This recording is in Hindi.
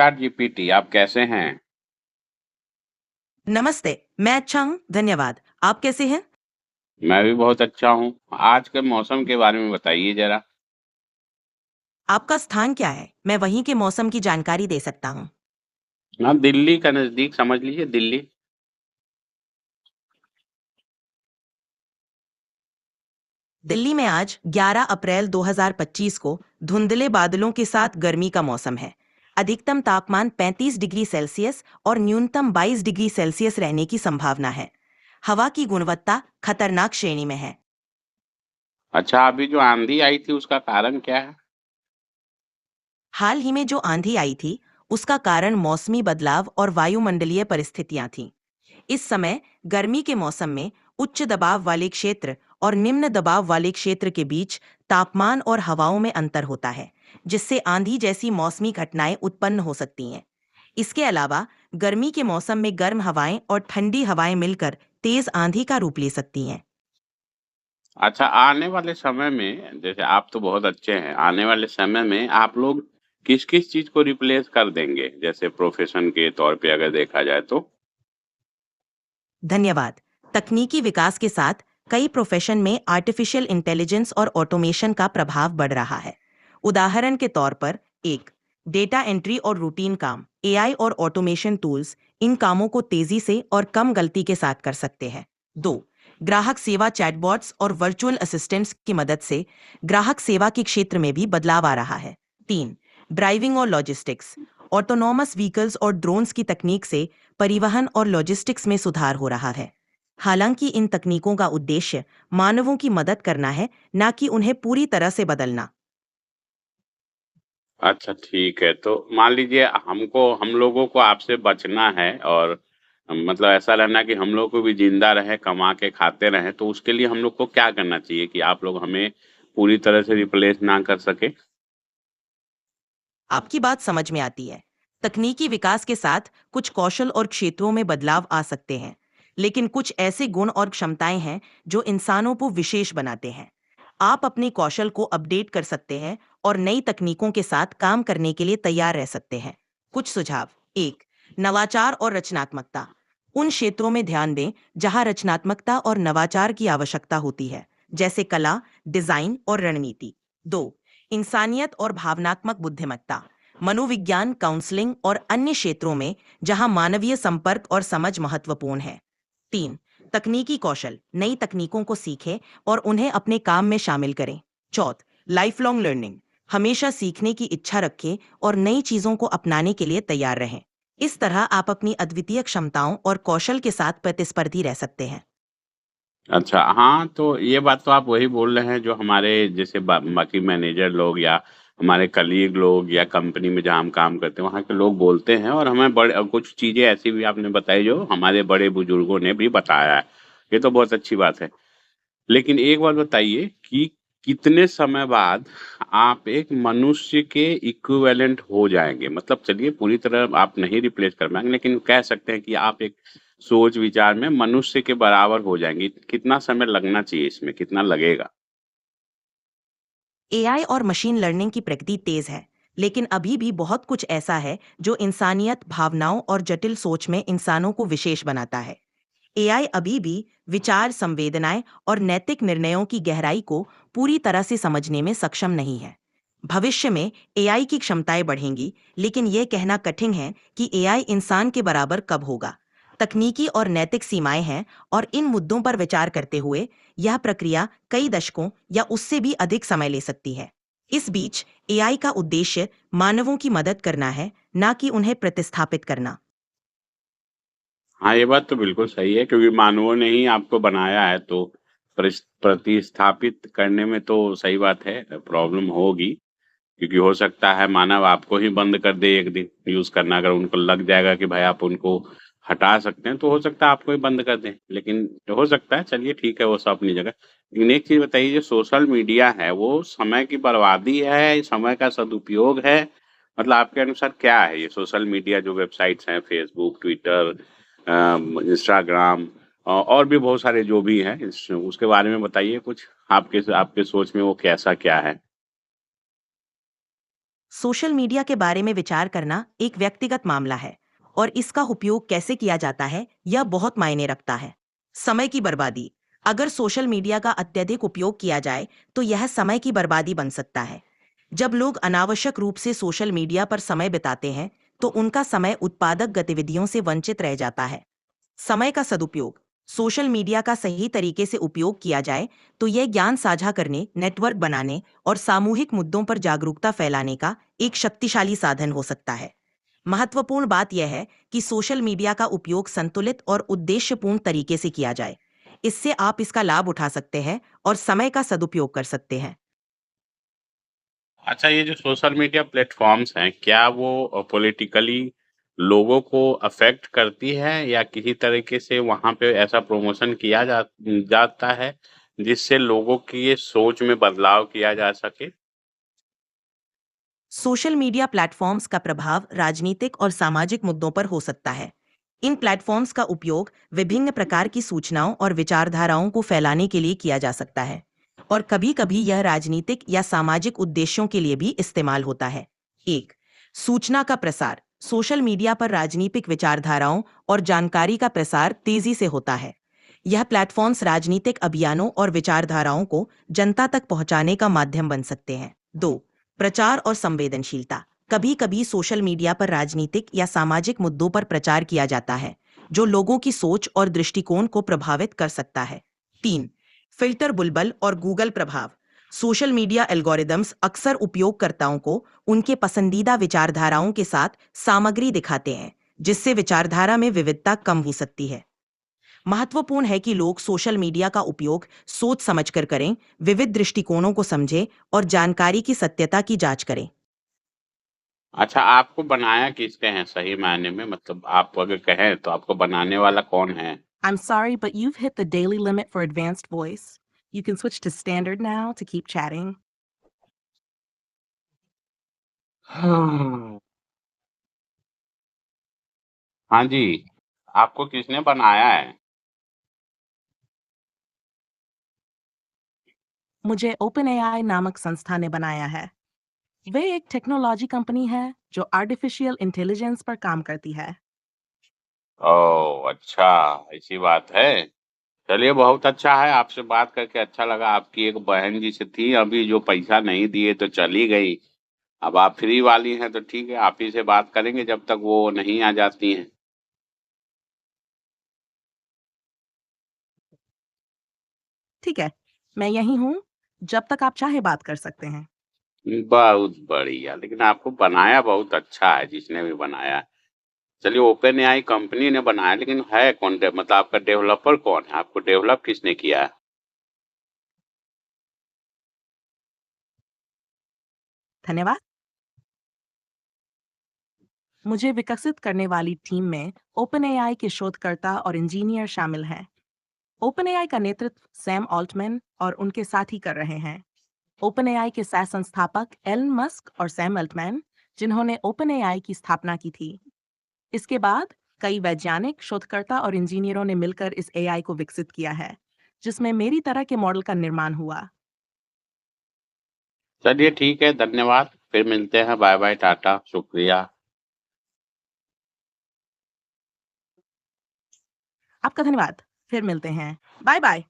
चैट जीपीटी, आप कैसे हैं? नमस्ते। मैं अच्छा हूँ, धन्यवाद। आप कैसे हैं? मैं भी बहुत अच्छा हूँ। आज के मौसम के बारे में बताइए ज़रा। आपका स्थान क्या है? मैं वहीं के मौसम की जानकारी दे सकता हूँ। हाँ, दिल्ली का नज़दीक समझ लीजिए दिल्ली। दिल्ली में आज 11 अप्रैल 2025 को धुंधले बादलों के साथ गर्मी का मौसम है। अधिकतम तापमान 35 डिग्री सेल्सियस और न्यूनतम 22 डिग्री सेल्सियस रहने की संभावना है। हवा की गुणवत्ता खतरनाक श्रेणी में है। अच्छा, अभी जो आंधी आई थी उसका कारण क्या है? हाल ही में जो आंधी आई थी, उसका कारण मौसमी बदलाव और वायुमंडलीय परिस्थितियां थीं। इस समय गर्मी के मौसम में उच्च दबाव वाले क्षेत्र और निम्न दबाव वाले क्षेत्र के बीच तापमान और हवाओं में अंतर होता है, जिससे आंधी जैसी मौसमी घटनाएं उत्पन्न हो सकती हैं। इसके अलावा गर्मी के मौसम में गर्म हवाएं और ठंडी हवाएं मिलकर तेज आंधी का रूप ले सकती हैं। अच्छा, आने वाले समय में जैसे आप तो बहुत अच्छे हैं, आने वाले समय में आप लोग किस-किस चीज़ को रिप्लेस कर देंगे? जैसे प्रोफ़ेशन के तौर पे अगर देखा जाए तो? धन्यवाद। तकनीकी विकास के साथ कई प्रोफेशन में आर्टिफिशियल इंटेलिजेंस और ऑटोमेशन का प्रभाव बढ़ रहा है। उदाहरण के तौर पर एक, डेटा एंट्री और रूटीन काम। एआई और ऑटोमेशन टूल्स इन कामों को तेजी से और कम गलती के साथ कर सकते हैं। दो, ग्राहक सेवा चैटबॉट्स और वर्चुअल असिस्टेंट्स की मदद से ग्राहक सेवा के क्षेत्र में भी बदलाव आ रहा है। तीन, ड्राइविंग और लॉजिस्टिक्स। ऑटोनॉमस व्हीकल्स और ड्रोन्स की तकनीक से परिवहन और लॉजिस्टिक्स में सुधार हो रहा है। हालांकि इन तकनीकों का उद्देश्य मानवों की मदद करना है, न कि उन्हें पूरी तरह से बदलना। अच्छा, ठीक है। तो मान लीजिए हम लोगों को आपसे बचना है और मतलब ऐसा रहना है कि हम लोग को भी ज़िंदा रहें, कमा के खाते रहें, तो उसके लिए हम लोग को क्या करना चाहिए कि आप लोग हमें पूरी तरह से रिप्लेस ना कर सकें? आपकी बात समझ में आती है। तकनीकी विकास के साथ कुछ कौशल और क्षेत्रों में बदलाव आ सकते हैं, लेकिन कुछ ऐसे गुण और क्षमताएं हैं जो इंसानों को विशेष बनाते हैं। आप अपने कौशल को अपडेट कर सकते हैं और नई तकनीकों के साथ काम करने के लिए तैयार रह सकते हैं। कुछ सुझाव। एक, नवाचार और रचनात्मकता। उन क्षेत्रों में ध्यान दें जहां रचनात्मकता और नवाचार की आवश्यकता होती है, जैसे कला, डिजाइन और रणनीति। दो, इंसानियत और भावनात्मक बुद्धिमत्ता। मनोविज्ञान, काउंसलिंग और अन्य क्षेत्रों में जहां मानवीय संपर्क और समझ महत्वपूर्ण है। तीन, तकनीकी कौशल। नई तकनीकों को सीखें और उन्हें अपने काम में शामिल करें। चौथ, लाइफ लॉन्ग लर्निंग। हमेशा सीखने की इच्छा रखें और नई चीजों को अपनाने के लिए तैयार रहें। इस तरह आप अपनी अद्वितीय क्षमताओं और कौशल के साथ प्रतिस्पर्धी रह सकते हैं। अच्छा, हाँ, तो ये बात तो आप वही बोल रहे हैं जो हमारे जैसे बाकी मैनेजर लोग या हमारे कलीग लोग या कंपनी में जहाँ हम काम करते हैं, वहाँ के लोग बोलते हैं और हमें कुछ चीज़ें ऐसी भी आपने बताई जो हमारे बड़े-बुजुर्गों ने भी बताया है। ये तो बहुत अच्छी बात है। लेकिन एक बात बताइए कि कितने समय बाद आप एक मनुष्य के इक्विवेलेंट हो जाएँगे? मतलब चलिए पूरी तरह आप नहीं रिप्लेस कर पाएँगे, लेकिन कह सकते हैं कि आप एक सोच विचार में मनुष्य के बराबर हो जाएँगे। कितना समय लगना चाहिए इसमें? कितना लगेगा? एआई और मशीन लर्निंग की प्रगति तेज है, लेकिन अभी भी बहुत कुछ ऐसा है जो इंसानियत, भावनाओं और जटिल सोच में इंसानों को विशेष बनाता है। एआई अभी भी विचार, संवेदनाएं और नैतिक निर्णयों की गहराई को पूरी तरह से समझने में सक्षम नहीं है। भविष्य में एआई की क्षमताएं बढ़ेंगी, लेकिन यह कहना कठिन है कि एआई इंसान के बराबर कब होगा। तकनीकी और नैतिक सीमाएं हैं, और इन मुद्दों पर विचार करते हुए यह प्रक्रिया कई दशकों या उससे भी अधिक समय ले सकती है। इस बीच एआई का उद्देश्य मानवों की मदद करना है, न कि उन्हें प्रतिस्थापित करना। हाँ, ये बात तो बिल्कुल सही है क्योंकि मानवों ने ही आपको बनाया है तो प्रतिस्थापित करने में तो सही बात है, प्रॉब्लम होगी। क्योंकि हो सकता है मानव आपको ही बंद कर दे एक दिन यूज़ करना, अगर उनको लग जाएगा कि भाई आप उनको हटा सकते हैं, तो हो सकता है आपको ही बंद कर दें। लेकिन हो सकता है, चलिए ठीक है, वो सब अपनी जगह। लेकिन एक चीज़ बताइए, जो सोशल मीडिया है, वो समय की बर्बादी है, समय का सदुपयोग है? मतलब आपके अनुसार क्या है ये सोशल मीडिया जो वेबसाइट्स हैं, फ़ेसबुक, ट्विटर इंस्टाग्राम और भी बहुत सारे जो भी हैं, उसके बारे में बताइए कुछ? आपके आपके सोच में वो कैसा क्या है? सोशल मीडिया के बारे में विचार करना एक व्यक्तिगत मामला है और इसका उपयोग कैसे किया जाता है यह बहुत मायने रखता है। समय की बर्बादी। अगर सोशल मीडिया का अत्यधिक उपयोग किया जाए तो यह समय की बर्बादी बन सकता है। जब लोग अनावश्यक रूप से सोशल मीडिया पर समय बिताते हैं तो उनका समय उत्पादक गतिविधियों से वंचित रह जाता है। समय का सदुपयोग। सोशल मीडिया का सही तरीके से उपयोग किया जाए तो यह ज्ञान साझा करने, नेटवर्क बनाने और सामूहिक मुद्दों पर जागरूकता फैलाने का एक शक्तिशाली साधन हो सकता है। महत्वपूर्ण बात यह है कि सोशल मीडिया का उपयोग संतुलित और उद्देश्यपूर्ण तरीके से किया जाए। इससे आप इसका लाभ उठा सकते हैं और समय का सदुपयोग कर सकते हैं। अच्छा, ये जो सोशल मीडिया प्लेटफ़ॉर्म्स हैं, क्या वो पॉलिटिकली लोगों को अफ़ेक्ट करती है या किसी तरीके से वहाँ पे ऐसा प्रमोशन किया जाता है, जिससे लोगों की ये सोच में बदलाव किया जा सके? सोशल मीडिया प्लेटफॉर्म्स का प्रभाव राजनीतिक और सामाजिक मुद्दों पर हो सकता है। इन प्लेटफॉर्म्स का उपयोग विभिन्न प्रकार की सूचनाओं और विचारधाराओं को फैलाने के लिए किया जा सकता है और कभी-कभी यह राजनीतिक या सामाजिक उद्देश्यों के लिए भी इस्तेमाल होता है। एक, सूचना का प्रसार। सोशल मीडिया पर राजनीतिक विचारधाराओं और जानकारी का प्रसार तेजी से होता है। यह प्लेटफॉर्म्स राजनीतिक अभियानों और विचारधाराओं को जनता तक पहुंचाने का माध्यम बन सकते हैं। दो, प्रचार और संवेदनशीलता। कभी-कभी सोशल मीडिया पर राजनीतिक या सामाजिक मुद्दों पर प्रचार किया जाता है, जो लोगों की सोच और दृष्टिकोण को प्रभावित कर सकता है। तीन, फिल्टर बुलबुल और गूगल प्रभाव। सोशल मीडिया एल्गोरिदम्स अक्सर उपयोगकर्ताओं को उनके पसंदीदा विचारधाराओं के साथ सामग्री दिखाते हैं, जिससे विचारधारा में विविधता कम हो सकती है। महत्वपूर्ण है कि लोग सोशल मीडिया का उपयोग सोच समझकर करें, विविध दृष्टिकोणों को समझें और जानकारी की सत्यता की जांच करें। अच्छा, आपको बनाया किसने है सही मायने में? मतलब आप अगर कहें तो आपको बनाने वाला कौन है? I'm sorry, but you've hit the daily limit for advanced voice. You can switch to standard now to keep chatting. हाँ। हाँ जी, आपको किसने बनाया है? मुझे OpenAI नामक संस्था ने बनाया है। वे एक टेक्नोलॉजी कंपनी है जो आर्टिफिशियल इंटेलिजेंस पर काम करती है। ओह! अच्छा, ऐसी बात है। चलिए बहुत अच्छा है, आपसे बात करके अच्छा लगा। आपकी एक बहन जी से थी अभी जो पैसा नहीं दिए तो चली गई। अब आप फ्री वाली हैं तो ठीक है, आप ही से बात करेंगे जब तक वो नहीं आ जाती हैं। ठीक है, मैं यहीं हूँ। जब तक आप चाहे बात कर सकते हैं। बहुत बढ़िया, लेकिन आपको बनाया बहुत अच्छा है जिसने भी बनाया है। चलिए ओपन एआई कंपनी ने बनाया लेकिन है कौन मतलब आपका डेवलपर कौन है? आपको डेवलप किसने किया है? धन्यवाद। मुझे विकसित करने वाली टीम में OpenAI के शोधकर्ता और इंजीनियर शामिल हैं। OpenAI का नेतृत्व सैम ऑल्टमैन और उनके साथी कर रहे हैं। OpenAI के सह संस्थापक एलन मस्क और सैम अल्टमैन, जिन्होंने OpenAI की स्थापना की थी। इसके बाद कई वैज्ञानिक, शोधकर्ता और इंजीनियरों ने मिलकर इस AI को विकसित किया है, जिसमें मेरी तरह के मॉडल का निर्माण हुआ। चलिए ठीक है, धन्यवाद। फिर मिलते हैं, बाय-बाय, टाटा, शुक्रिया। आपका धन्यवाद। फिर मिलते हैं। Bye bye.